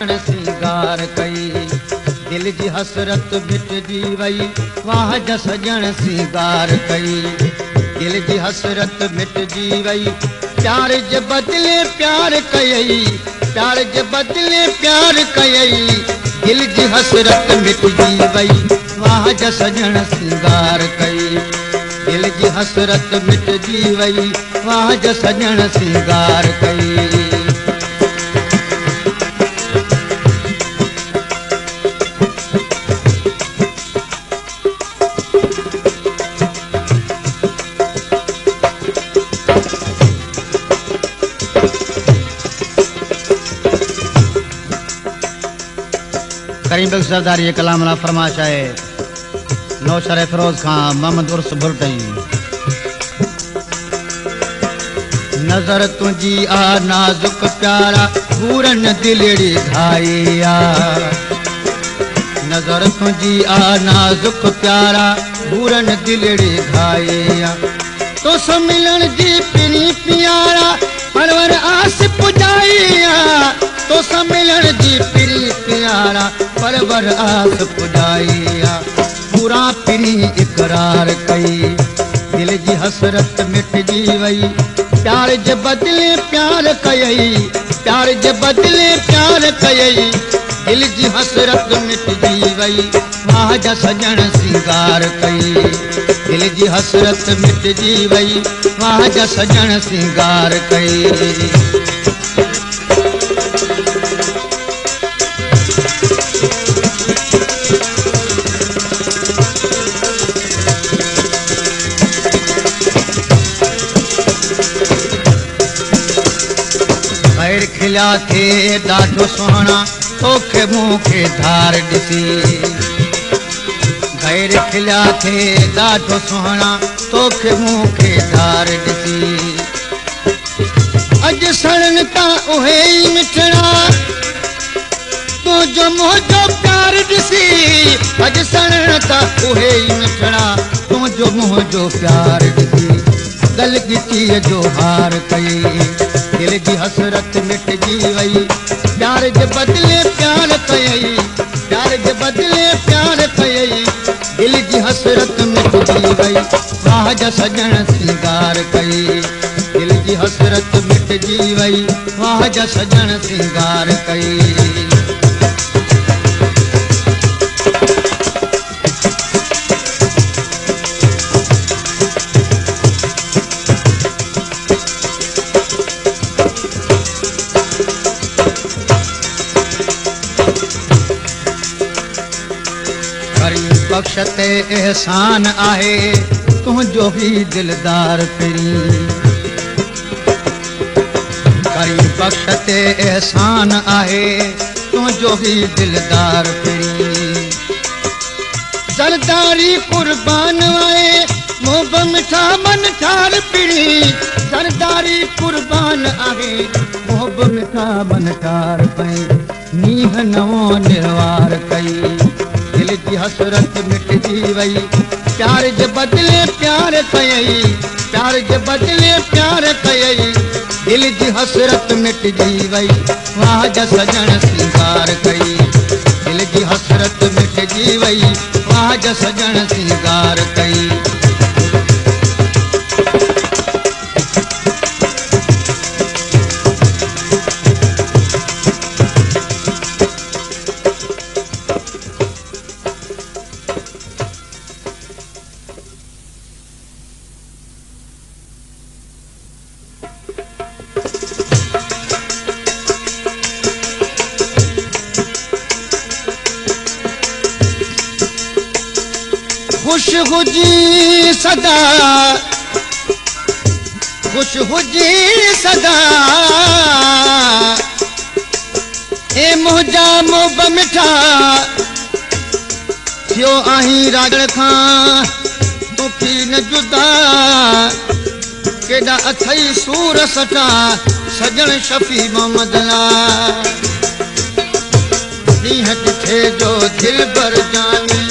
सिंगार कई दिल जी हसरत मिटजी वई वाह जा सजण सिंगार कई दिल जी हसरत मिटजी वई प्यार जे बदले प्यार कयई प्यार जे बदले प्यार कयई दिल जी हसरत मिटजी वई वाह जा सजण सिंगार कई दिल जी हसरत मिटजी वई वाह जा सजण सिंगार कई करीम बख्श सरदारी ये कलाम ला फरमाश है नौशर फिरोज खान मोहम्मद उर्स बुरटई नजर तुझी आ नाजुक प्यारा पूरन दिलड़ी घाइया नजर तुझी आ नाजुक प्यारा पूरन दिलड़ी घाइया तो मिलन जी पिनी प्यारा परवर आस पुजाइया तो मिलन जी पिनी प्यारा परवर आस पुजाइया पूरा पिनी इकरार कई दिल जी हसरत मिटजी वई प्यार जे बदले प्यार कयई प्यार जे बदले प्यार कयई दिल जी हसरत मिटजी वई वाह जा सजण सिंगार कई दिल जी हसरत मिटजी वई वाह जा सजण सिंगार कई खिला थे ॾाढो सुहिणा तोखे मूंखे धार ॾिसी गैर खिला थे ॾाढो सुहिणा तोखे मूंखे धार ॾिसी अॼु सड़न था उहे ई मिठड़ा तुंहिंजो मुंहिंजो प्यार ॾिसी अॼु सड़न था उहे ई मिठड़ा तुंहिंजो मुंहिंजो प्यार ॾिसी गल गिटीअ जो हार कई दिल जी हसरत मिटजी वई प्यार जे बदले प्यार कयई प्यार जे बदले प्यार कयई दिल जी हसरत मिटजी वई वाह जा सजण सिंगार कई दिल जी हसरत मिटजी वई वाह जा सजण सिंगार कई बख्शते एहसान आहे तुंहिंजो ही दिलदार पिरी करी बख्शते एहसान आहे तुंहिंजो ही दिलदार पिरी सरदारी कुर्बान आहे मोब मिठा मन ठार पिरी सरदारी कुर्बान आहे मोब मिठा मन ठार पई नीह नवो निर्वार कई दिल जी हसरत मिटजी वई प्यार जे बदले प्यार कयई प्यार जे बदले प्यार कयई दिल जी हसरत मिटजी वई वाह जा सजण सिंगार कई दिल जी हसरत मिटजी वई वाह जा सजण सिंगार कई खुश हुजी सदा खुश हुजी सदा ए मुंहिंजा मोब मिठा थियो आहीं रागड़ खां तोखी न जुदा केॾा अथई सूर सटा सजण शफ़ी मोहम्मद ला ॾींहं ॾिठे जो दिल भर जानी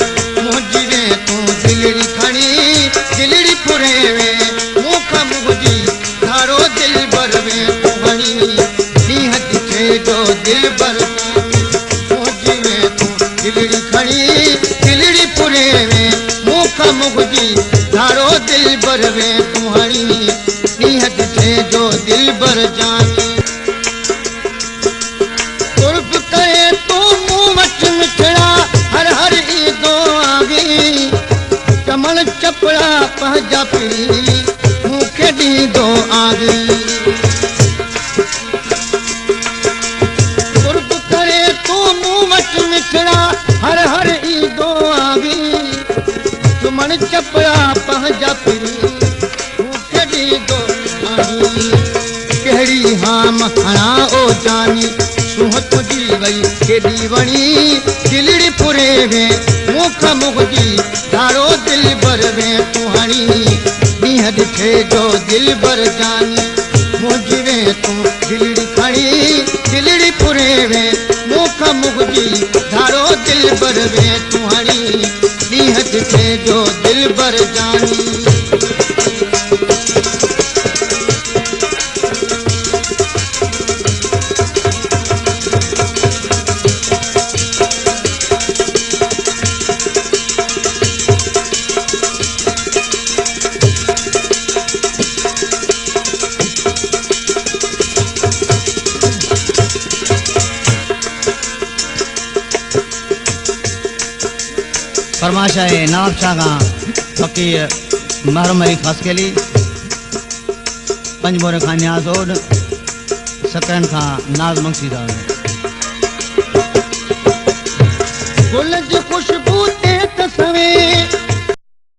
मुंहिंजी वे तूं दिलड़ी खणी दिलड़ी फुरे वे मूंखां मुंहिंजी धारो दिल भर वे तूं वणी ॾींहं ॾिठे जो दिल भर जानी दिलड़ी खणी दिलड़ी पुरे में मुख मुखजी धारो दिल बर में तुम्हारी नीह थे जो दिल बर जानी कुर्ब करे तो मुंह मच मिठड़ा हर हर ईदो आगी कमल चपड़ा पहजा पी मुखे दी दो आगी कुर्ब करे तो मुंह मच मिठड़ा हर हर ईदो आगी तुमन चपड़ा पहजा पी मुखे दी दो आगी केड़ी हाम हणा ओ जानी सुह तुझी वई केडी वणी दिलड़ी पुरे में मुख मुखजी धारो दिल बर में तुहानी नीह ॾिठे जो दिल बर जानी मुझवे तू दिलड़ी खणी दिलड़ी पुरे में मुख मुखजी धारो दिल बर में तुहानी नीह ॾिठे जो दिल बर जानी फरमाशा है नवाब शाह का फकीर महरम अली खास के लिए पंजबोरे खां न्याज ओड सकरन खां नाज मंगसी दा गुल जी खुशबू ते तसवे